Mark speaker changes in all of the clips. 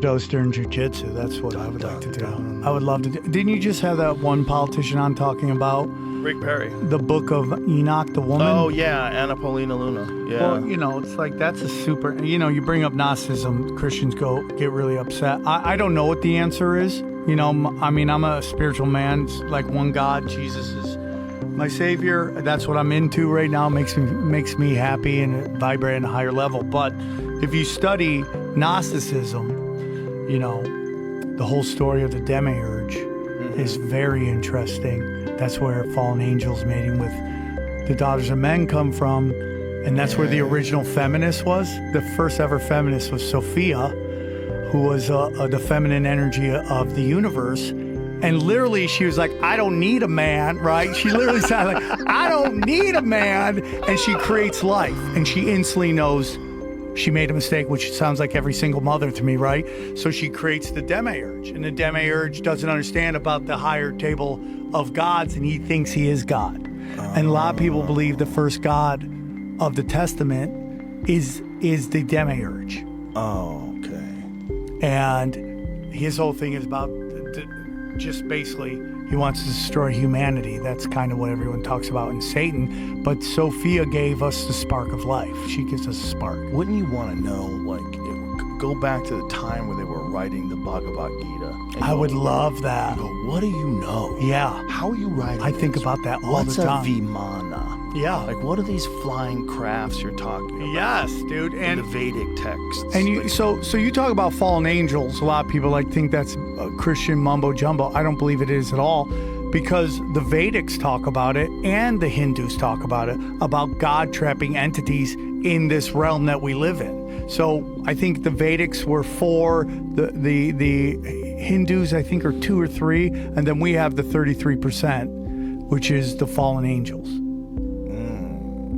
Speaker 1: Dose during jiu-jitsu. That's what I would like to do. I would love to do. Didn't you just have that one politician on talking about
Speaker 2: Rick Perry,
Speaker 1: the book of Enoch, the woman?
Speaker 2: Oh yeah, Anna Paulina Luna. Yeah.
Speaker 1: Well, you know, it's like that's a super. You know, you bring up Gnosticism, Christians get really upset. I don't know what the answer is. You know, I mean, I'm a spiritual man. It's like one God. Jesus is my savior. That's what I'm into right now. Makes me happy and vibrate at a higher level. But if you study Gnosticism, you know, the whole story of the demiurge is very interesting. That's where fallen angels mating with the daughters of men come from. And that's where the original feminist was. The first ever feminist was Sophia, who was the feminine energy of the universe. And literally she was like, I don't need a man, right? She literally said like, I don't need a man. And she creates life. And she instantly knows she made a mistake, which sounds like every single mother to me, right? So she creates the demiurge, and the demiurge doesn't understand about the higher table of gods, and he thinks he is God. And a lot of people believe the first God of the Testament is the demiurge.
Speaker 2: Oh, okay.
Speaker 1: And his whole thing is about just basically he wants to destroy humanity. That's kind of what everyone talks about in Satan. But Sophia gave us the spark of life. She gives us a spark.
Speaker 2: Wouldn't you want to know, like, go back to the time where they were writing the Bhagavad Gita?
Speaker 1: I would love that.
Speaker 2: Go, what do you know?
Speaker 1: Yeah.
Speaker 2: How are you writing
Speaker 1: I think
Speaker 2: this?
Speaker 1: about that all
Speaker 2: What's
Speaker 1: the time.
Speaker 2: a Vimana?
Speaker 1: Yeah.
Speaker 2: Like, what are these flying crafts you're talking about?
Speaker 1: Yes, dude.
Speaker 2: In
Speaker 1: And
Speaker 2: the Vedic texts.
Speaker 1: And you,
Speaker 2: like,
Speaker 1: so you talk about fallen angels. A lot of people think that's a Christian mumbo jumbo. I don't believe it is at all, because the Vedics talk about it and the Hindus talk about it, about God trapping entities in this realm that we live in. So I think the Vedics were 4, the Hindus I think are 2 or 3, and then we have the 33%, which is the fallen angels.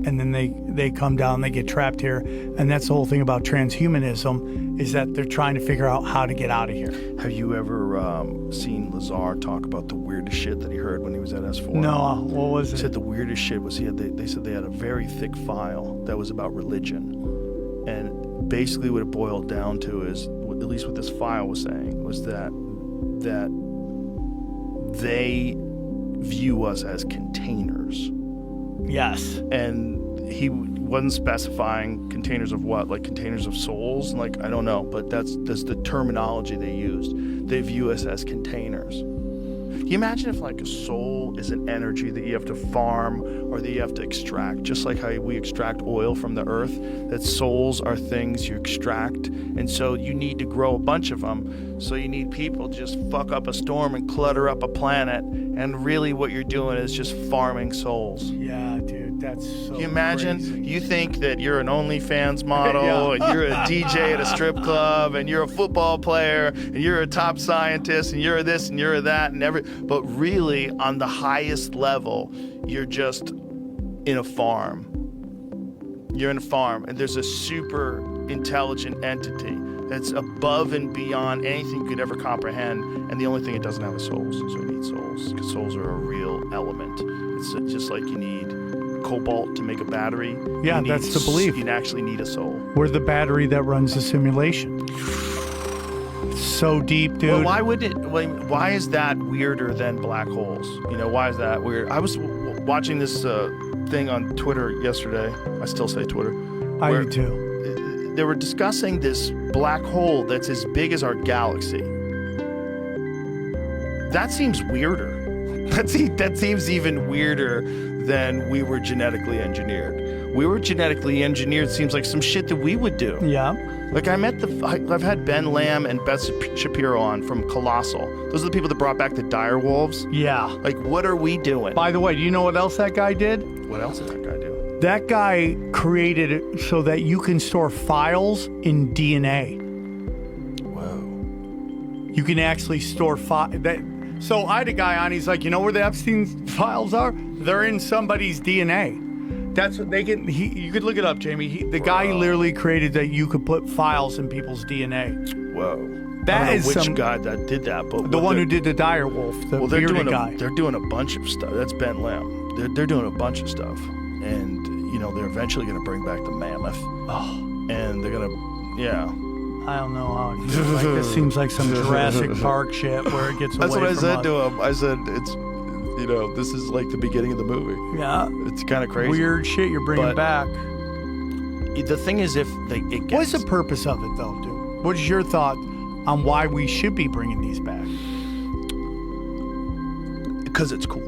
Speaker 1: And then they come down, they get trapped here. And that's the whole thing about transhumanism, is that they're trying to figure out how to get out of here.
Speaker 2: Have you ever seen Lazar talk about the weirdest shit that he heard when he was at S4?
Speaker 1: No, what was
Speaker 2: He
Speaker 1: it?
Speaker 2: said the weirdest shit was they said they had a very thick file that was about religion. And basically what it boiled down to is, at least what this file was saying, was that they view us as containers.
Speaker 1: Yes.
Speaker 2: And he wasn't specifying containers of what, like containers of souls, like I don't know, but that's the terminology they used. They view us as containers. Can you imagine if like a soul is an energy that you have to farm or that you have to extract, just like how we extract oil from the earth, that souls are things you extract, and so you need to grow a bunch of them. So you need people just fuck up a storm and clutter up a planet, and really what you're doing is just farming souls.
Speaker 1: Yeah, dude, that's so
Speaker 2: Can you imagine?
Speaker 1: crazy.
Speaker 2: You think that you're an OnlyFans model,
Speaker 1: Yeah.
Speaker 2: and you're a DJ at a strip club, and you're a football player, and you're a top scientist, and you're a this and you're a that, but really on the highest level, you're just in a farm. You're in a farm, and there's a super intelligent entity that's above and beyond anything you could ever comprehend, and the only thing it doesn't have is souls, so it needs souls, because souls are a real element. It's just like you need cobalt to make a battery.
Speaker 1: Yeah, that's the belief.
Speaker 2: You actually need a soul.
Speaker 1: We're the battery that runs the simulation. It's so deep, dude.
Speaker 2: Well, why is that weirder than black holes? You know, why is that weird? I was watching this thing on Twitter yesterday. I still say Twitter.
Speaker 1: I do too.
Speaker 2: They were discussing this black hole that's as big as our galaxy. That seems weirder. That seems even weirder than we were genetically engineered. We were genetically engineered seems like some shit that we would do.
Speaker 1: Yeah.
Speaker 2: Like I've had Ben Lamb and Beth Shapiro on from Colossal. Those are the people that brought back the dire wolves.
Speaker 1: Yeah.
Speaker 2: Like, what are we doing?
Speaker 1: By the way, do you know what else that guy did?
Speaker 2: What else did that guy do?
Speaker 1: That guy created it so that you can store files in DNA.
Speaker 2: Whoa.
Speaker 1: You can actually store So I had a guy on, he's like, you know where the Epstein files are? They're in somebody's DNA. That's what they can, you could look it up, Jamie. The guy literally created that you could put files in people's DNA.
Speaker 2: Whoa.
Speaker 1: That
Speaker 2: I don't
Speaker 1: is
Speaker 2: know which
Speaker 1: some
Speaker 2: guy that did that, but
Speaker 1: the one who did the dire wolf, the
Speaker 2: they're
Speaker 1: bearded
Speaker 2: doing
Speaker 1: guy.
Speaker 2: they're doing a bunch of stuff. That's Ben Lamb. They're doing a bunch of stuff, and you know they're eventually going to bring back the mammoth.
Speaker 1: Oh.
Speaker 2: And they're going to, yeah.
Speaker 1: I don't know how it feels. Like, this seems like some Jurassic Park shit where it gets away
Speaker 2: That's what I
Speaker 1: from
Speaker 2: said
Speaker 1: us.
Speaker 2: to him. I said, it's, this is like the beginning of the movie.
Speaker 1: Yeah.
Speaker 2: It's kind of crazy.
Speaker 1: Weird shit you're bringing
Speaker 2: But-
Speaker 1: back.
Speaker 2: The thing is, it gets...
Speaker 1: What's the purpose of it, though, dude? What is your thought on why we should be bringing these back?
Speaker 2: Because it's cool.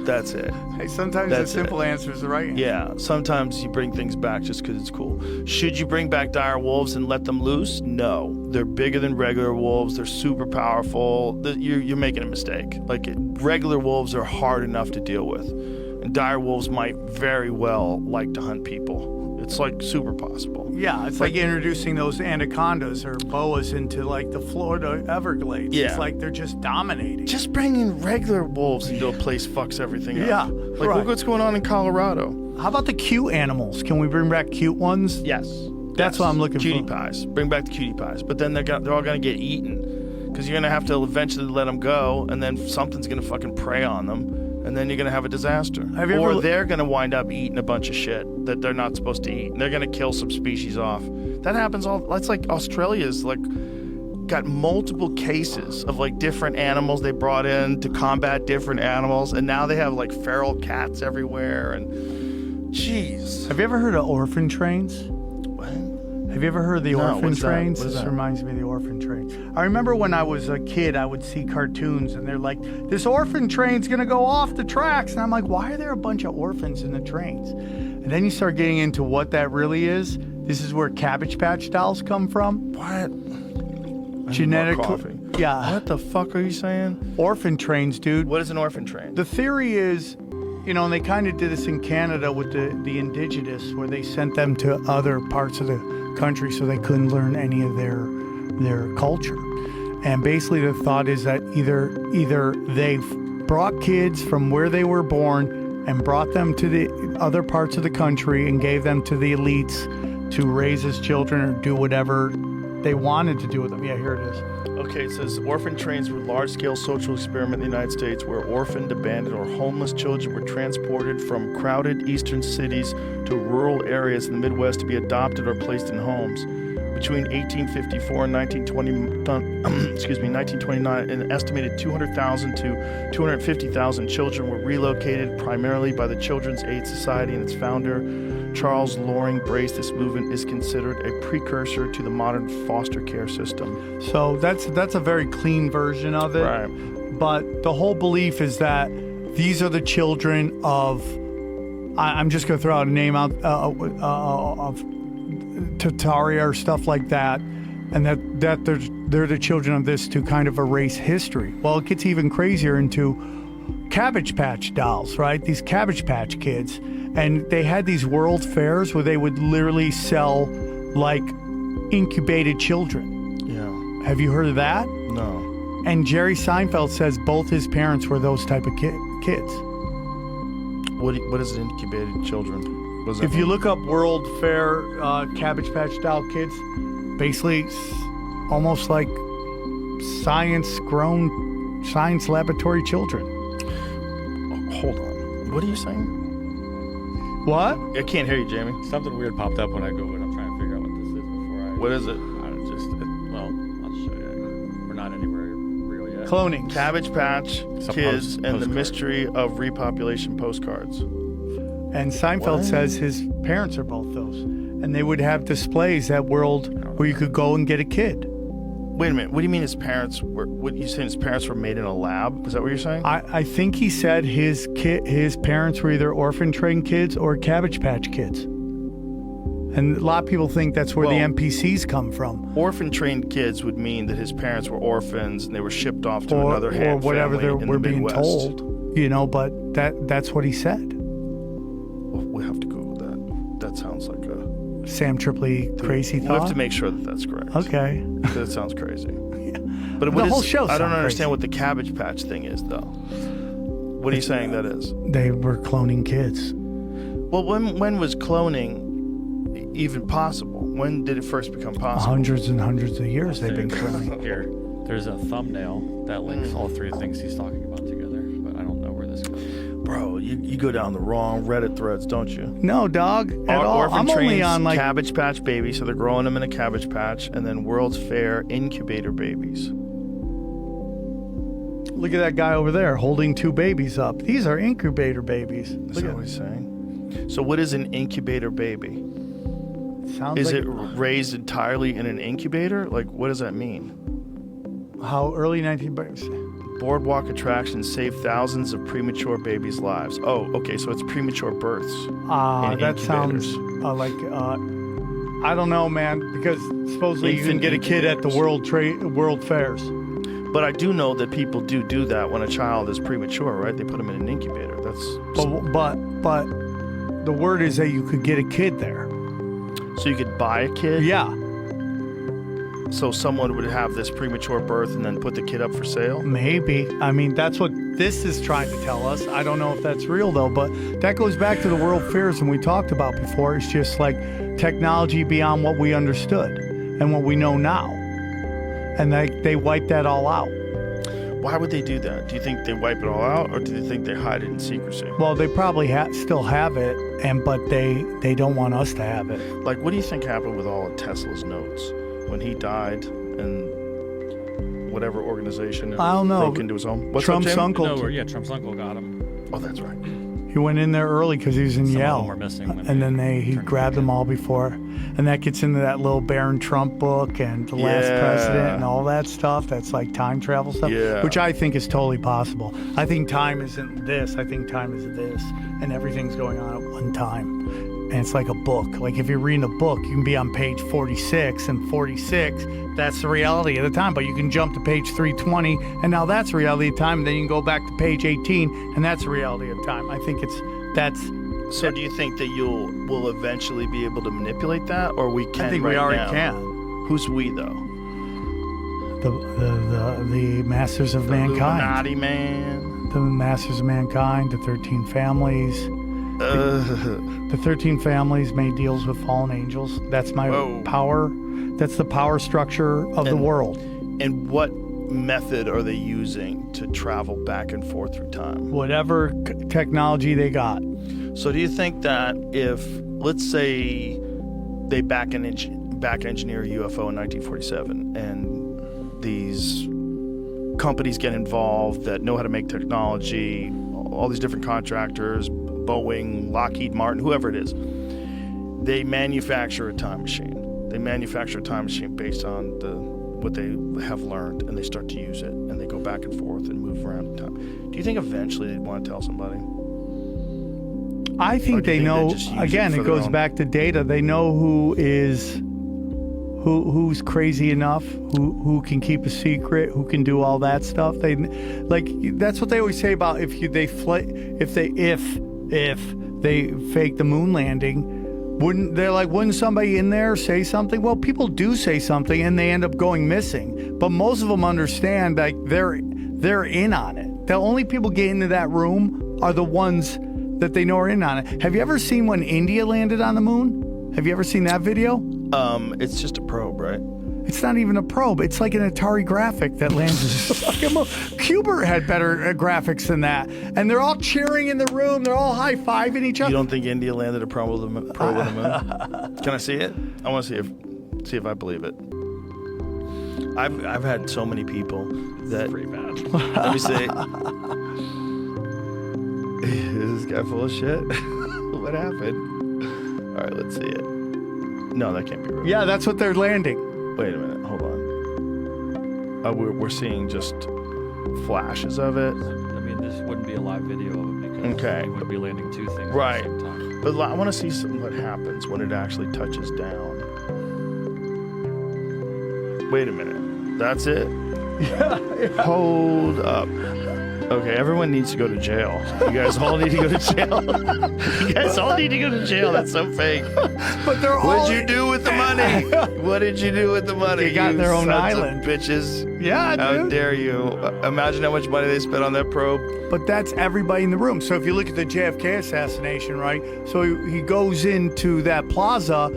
Speaker 2: That's it.
Speaker 1: Hey, sometimes
Speaker 2: That's
Speaker 1: the simple answer is the right answer.
Speaker 2: Yeah, sometimes you bring things back just because it's cool. Should you bring back dire wolves and let them loose? No. They're bigger than regular wolves. They're super powerful. You're making a mistake. Like, regular wolves are hard enough to deal with. And dire wolves might very well like to hunt people. It's like super possible.
Speaker 1: Yeah, it's like introducing those anacondas or boas into like the Florida Everglades.
Speaker 2: Yeah.
Speaker 1: It's like they're just dominating.
Speaker 2: Just bringing regular wolves into a place fucks everything up.
Speaker 1: Yeah,
Speaker 2: Like,
Speaker 1: right.
Speaker 2: look what's going on in Colorado.
Speaker 1: How about the cute animals? Can we bring back cute ones?
Speaker 2: Yes.
Speaker 1: That's what I'm looking
Speaker 2: cutie
Speaker 1: for.
Speaker 2: pies. Bring back the cutie pies. But then they're all going to get eaten. Because you're going to have to eventually let them go, and then something's going to fucking prey on them. And then you're going to have a disaster.
Speaker 1: Have you
Speaker 2: or
Speaker 1: ever-
Speaker 2: they're going to wind up eating a bunch of shit that they're not supposed to eat. And they're going to kill some species off. That happens all... That's like Australia's like got multiple cases of like different animals they brought in to combat different animals. And now they have like feral cats everywhere. And jeez.
Speaker 1: Have you ever heard of orphan trains?
Speaker 2: What?
Speaker 1: Have you ever heard of the
Speaker 2: No,
Speaker 1: orphan
Speaker 2: what's that?
Speaker 1: trains?
Speaker 2: What is
Speaker 1: This
Speaker 2: that?
Speaker 1: reminds me of the orphan train. I remember when I was a kid, I would see cartoons and they're like, this orphan train's gonna go off the tracks. And I'm like, why are there a bunch of orphans in the trains? And then you start getting into what that really is. This is where Cabbage Patch dolls come from.
Speaker 2: What?
Speaker 1: Genetic.
Speaker 2: Coffee.
Speaker 1: Yeah.
Speaker 2: What the fuck are you saying?
Speaker 1: Orphan trains, dude.
Speaker 2: What is an orphan train?
Speaker 1: The theory is, and they kind of did this in Canada with the indigenous, where they sent them to other parts of the country so they couldn't learn any of their culture. And basically the thought is that either they brought kids from where they were born and brought them to the other parts of the country and gave them to the elites to raise as children or do whatever they wanted to do with them. Yeah, here it is.
Speaker 2: Okay, it says orphan trains were large-scale social experiment in the United States where orphaned, abandoned, or homeless children were transported from crowded eastern cities to rural areas in the Midwest to be adopted or placed in homes. Between 1854 and 1929, an estimated 200,000 to 250,000 children were relocated primarily by the Children's Aid Society and its founder, Charles Loring Brace. This movement is considered a precursor to the modern foster care system.
Speaker 1: So that's a very clean version of it.
Speaker 2: Right.
Speaker 1: But the whole belief is that these are the children of, I'm just going to throw out a name out of Tataria or stuff like that, and that they're the children of this to kind of erase history. Well, it gets even crazier into Cabbage Patch dolls, right? These Cabbage Patch kids. And they had these world fairs where they would literally sell like incubated children.
Speaker 2: Yeah.
Speaker 1: Have you heard of that?
Speaker 2: No.
Speaker 1: And Jerry Seinfeld says both his parents were those type of kids.
Speaker 2: What is incubated children? What does that
Speaker 1: If you
Speaker 2: mean?
Speaker 1: look up World Fair Cabbage Patch doll kids, basically almost like science laboratory children.
Speaker 2: Hold on. What are you saying?
Speaker 1: What?
Speaker 2: I can't hear you, Jamie.
Speaker 3: Something weird popped up when I Googled. I'm trying to figure out what this is before I...
Speaker 2: What is it?
Speaker 3: Well, I'll show you. We're not anywhere real yet.
Speaker 1: Cloning.
Speaker 2: Cabbage Patch
Speaker 3: It's a
Speaker 2: Kids and the
Speaker 3: postcard.
Speaker 2: Mystery of Repopulation postcards.
Speaker 1: And Seinfeld
Speaker 2: What?
Speaker 1: says his parents are both those. And they would have displays at World where you could go and get a kid.
Speaker 2: Wait a minute. What do you mean his parents were? What you saying? His parents were made in a lab? Is that what you're saying?
Speaker 1: I think he said his parents were either orphan train kids or Cabbage Patch kids. And a lot of people think that's where the
Speaker 2: Well-
Speaker 1: NPCs come from.
Speaker 2: Orphan trained kids would mean that his parents were orphans and they were shipped off to
Speaker 1: Or
Speaker 2: another hand
Speaker 1: whatever
Speaker 2: family in
Speaker 1: we're
Speaker 2: the
Speaker 1: being
Speaker 2: Midwest.
Speaker 1: told. But that's what he said.
Speaker 2: Well, we have to Google that. That sounds like a
Speaker 1: Sam Tripoli crazy
Speaker 2: We
Speaker 1: thought.
Speaker 2: have to make sure that that's correct.
Speaker 1: Okay.
Speaker 2: That sounds crazy. But
Speaker 1: The
Speaker 2: what
Speaker 1: whole
Speaker 2: is-
Speaker 1: show
Speaker 2: I don't
Speaker 1: sounds
Speaker 2: understand
Speaker 1: crazy.
Speaker 2: what the Cabbage Patch thing is, though. What are you saying that is?
Speaker 1: They were cloning kids.
Speaker 2: Well, when was cloning even possible? When did it first become possible?
Speaker 1: Hundreds and hundreds of years they've been cloning.
Speaker 3: Here, there's a thumbnail that links all three things he's talking about together, but I don't know where this goes.
Speaker 2: Bro, you go down the wrong Reddit threads, don't you?
Speaker 1: No, dog, at all.
Speaker 2: Orphan
Speaker 1: I'm only
Speaker 2: trains
Speaker 1: on like
Speaker 2: Cabbage Patch babies, so they're growing them in a Cabbage Patch, and then World's Fair incubator babies.
Speaker 1: look at that guy over there holding 2 babies up. These are incubator babies.
Speaker 2: Is
Speaker 1: Look
Speaker 2: that
Speaker 1: at
Speaker 2: what he's saying? So what is an incubator baby?
Speaker 1: sounds
Speaker 2: Is
Speaker 1: like
Speaker 2: it raised entirely in an incubator? Like, what does that mean?
Speaker 1: how early 1900s.
Speaker 2: Boardwalk attractions save thousands of premature babies' lives. Oh, okay, so it's premature births. in
Speaker 1: That sounds
Speaker 2: incubators.
Speaker 1: like I don't know, man, because supposedly you can
Speaker 2: Infant
Speaker 1: get a kid at the world fairs.
Speaker 2: But I do know that people do that when a child is premature, right? They put them in an incubator.
Speaker 1: But the word is that you could get a kid there.
Speaker 2: So you could buy a kid?
Speaker 1: Yeah,
Speaker 2: So someone would have this premature birth and then put the kid up for sale?
Speaker 1: maybe. I mean, that's what this is trying to tell us. I don't know if that's real though, but that goes back to the world fairs and we talked about before. It's just like technology beyond what we understood and what we know now. And they wipe that all out.
Speaker 2: Why would they do that? Do you think they wipe it all out, or do you think they hide it in secrecy?
Speaker 1: Well, they probably still have it, but they don't want us to have it.
Speaker 2: Like, what do you think happened with all of Tesla's notes when he died and whatever organization
Speaker 1: I don't know.
Speaker 2: broke into his home? What's
Speaker 1: Trump's
Speaker 2: up, Jim?
Speaker 1: uncle.
Speaker 3: No, Trump's uncle got him.
Speaker 2: Oh, that's right.
Speaker 1: He went in there early because he was in
Speaker 3: Some of
Speaker 1: Yale,
Speaker 3: them were missing when
Speaker 1: and then he
Speaker 3: turned
Speaker 1: grabbed them all before, and that gets into that little Baron Trump book and the last
Speaker 2: Yeah.
Speaker 1: president and all that stuff. That's like time travel stuff,
Speaker 2: Yeah.
Speaker 1: which I think is totally possible. I think time isn't this. I think time is this, and everything's going on at one time. And it's like a book. Like if you're reading a book, you can be on page 46, and 46, that's the reality of the time. But you can jump to page 320, and now that's the reality of time. And then you can go back to page 18, and that's the reality of time. I think that's.
Speaker 2: So do you think that we'll eventually be able to manipulate that, or we can?
Speaker 1: I think
Speaker 2: right
Speaker 1: we already
Speaker 2: now?
Speaker 1: can.
Speaker 2: Who's we though?
Speaker 1: The masters of mankind.
Speaker 2: Illuminati, man.
Speaker 1: The masters of mankind. The 13 families. The 13 families made deals with fallen angels. That's my
Speaker 2: Whoa.
Speaker 1: power. That's the power structure of the
Speaker 2: And-
Speaker 1: world.
Speaker 2: And what method are they using to travel back and forth through time?
Speaker 1: Whatever technology they got.
Speaker 2: So do you think that if, let's say, they back engineer a UFO in 1947, and these companies get involved that know how to make technology, all these different contractors, Boeing, Lockheed Martin, whoever it is, they manufacture a time machine. They manufacture a time machine based on what they have learned, and they start to use it, and they go back and forth and move around in time. Do you think eventually they'd want to tell somebody?
Speaker 1: I
Speaker 2: Or
Speaker 1: think
Speaker 2: do you
Speaker 1: they
Speaker 2: think
Speaker 1: know.
Speaker 2: they just use
Speaker 1: Again,
Speaker 2: it for
Speaker 1: it
Speaker 2: their
Speaker 1: goes
Speaker 2: own-
Speaker 1: back to data. They know who's crazy enough, who can keep a secret, who can do all that stuff. That's what they always say about if they fake the moon landing. Wouldn't somebody in there say something? Well, people do say something and they end up going missing. But most of them understand like they're in on it. The only people getting into that room are the ones that they know are in on it. Have you ever seen when India landed on the moon? Have you ever seen that video?
Speaker 2: It's just a probe, right?
Speaker 1: It's not even a probe. It's like an Atari graphic that lands. Cuba had better graphics than that. And they're all cheering in the room. They're all high-fiving each other.
Speaker 2: You don't think India landed a probe on the moon? Can I see it? I want to see if I believe it. I've had so many people that.
Speaker 3: Pretty bad.
Speaker 2: Let me see. Is this guy full of shit? What happened? All right, let's see it. No, that can't be real.
Speaker 1: Yeah, that's what they're landing.
Speaker 2: Wait a minute. Hold on. We're seeing just flashes of it.
Speaker 3: I mean, this wouldn't be a live video of it because
Speaker 2: Okay.
Speaker 3: we would be landing 2 things
Speaker 2: Right.
Speaker 3: at the same time.
Speaker 2: But I want to see what happens when it actually touches down. Wait a minute. That's it? Hold up. Okay, everyone needs to go to jail. You guys all need to go to jail. You guys all need to go to jail. That's so fake.
Speaker 1: But they're all...
Speaker 2: What did you do with the money? What did you do with the money?
Speaker 1: They got
Speaker 2: you
Speaker 1: their own
Speaker 2: sons of
Speaker 1: island.
Speaker 2: bitches.
Speaker 1: Yeah,
Speaker 2: How
Speaker 1: dude.
Speaker 2: dare you? Imagine how much money they spent on that probe.
Speaker 1: But that's everybody in the room. So if you look at the JFK assassination, right? So he goes into that plaza.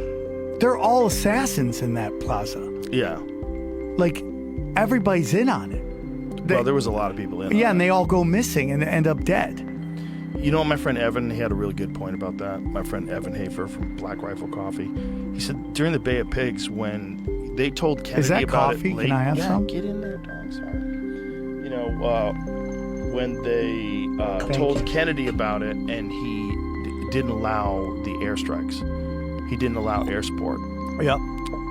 Speaker 1: They're all assassins in that plaza.
Speaker 2: Yeah.
Speaker 1: Like, everybody's in on it.
Speaker 2: Well, there was a lot of people in.
Speaker 1: Yeah,
Speaker 2: on
Speaker 1: and
Speaker 2: it.
Speaker 1: they all go missing and end up dead.
Speaker 2: You know what, my friend Evan, he had a really good point about that. My friend Evan Hafer from Black Rifle Coffee. He said during the Bay of Pigs, when they told Kennedy
Speaker 1: Is that
Speaker 2: about
Speaker 1: coffee?
Speaker 2: it late,
Speaker 1: Can I have
Speaker 2: yeah,
Speaker 1: some?
Speaker 2: get in there, dog. Sorry. You know, when they told Kennedy about it, and he didn't allow the airstrikes. He didn't allow air support.
Speaker 1: Yep.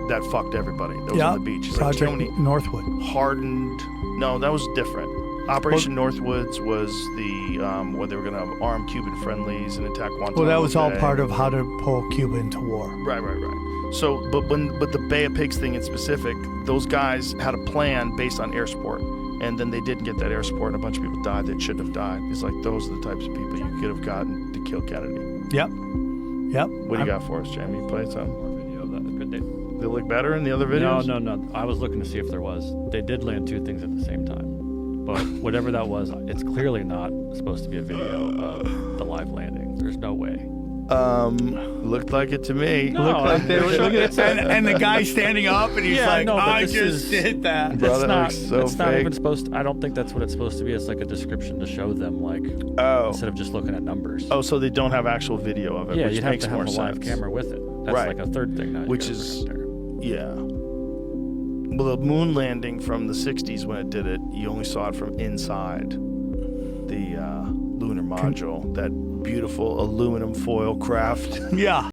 Speaker 2: That fucked everybody. That was
Speaker 1: Yep.
Speaker 2: on the beach. He's
Speaker 1: Project
Speaker 2: like,
Speaker 1: Northwood.
Speaker 2: hardened. No, that was different. Operation Northwoods was the where they were going to have armed Cuban friendlies and attack Guantanamo
Speaker 1: Well, that was all
Speaker 2: Bay.
Speaker 1: part of how to pull Cuba into war.
Speaker 2: Right. So, but the Bay of Pigs thing in specific, those guys had a plan based on air support, and then they didn't get that air support, and a bunch of people died that shouldn't have died. It's like those are the types of people you could have gotten to kill Kennedy.
Speaker 1: Yep.
Speaker 2: What do you got for us, Jamie? You played some?
Speaker 3: More video of that. Could they?
Speaker 2: They look better in the other videos?
Speaker 3: No. I was looking to see if there was. They did land two things at the same time. But whatever that was, it's clearly not supposed to be a video of the live landing. There's no way.
Speaker 2: Looked like it to me.
Speaker 3: No,
Speaker 2: Looked like they were looking at
Speaker 1: And the guy standing up, and he's
Speaker 3: Yeah,
Speaker 1: like,
Speaker 3: no, but
Speaker 1: I
Speaker 3: this
Speaker 1: just
Speaker 3: is-
Speaker 1: did that.
Speaker 2: Bro,
Speaker 3: It's
Speaker 2: that
Speaker 3: not.
Speaker 2: looks so
Speaker 3: it's not
Speaker 2: fake.
Speaker 3: even supposed. I don't think that's what it's supposed to be. It's like a description to show them, like
Speaker 2: Oh.
Speaker 3: instead of just looking at numbers.
Speaker 2: Oh, so they don't have actual video of it,
Speaker 3: yeah,
Speaker 2: which
Speaker 3: you'd have
Speaker 2: makes
Speaker 3: to have
Speaker 2: more
Speaker 3: a live
Speaker 2: sense.
Speaker 3: camera with it. That's
Speaker 2: Right.
Speaker 3: like a third thing now. you
Speaker 2: Which
Speaker 3: gotta
Speaker 2: is-
Speaker 3: bring up there.
Speaker 2: Yeah. Well, the moon landing from the 60s when it did it, you only saw it from inside the lunar module, that beautiful aluminum foil craft.
Speaker 1: Yeah.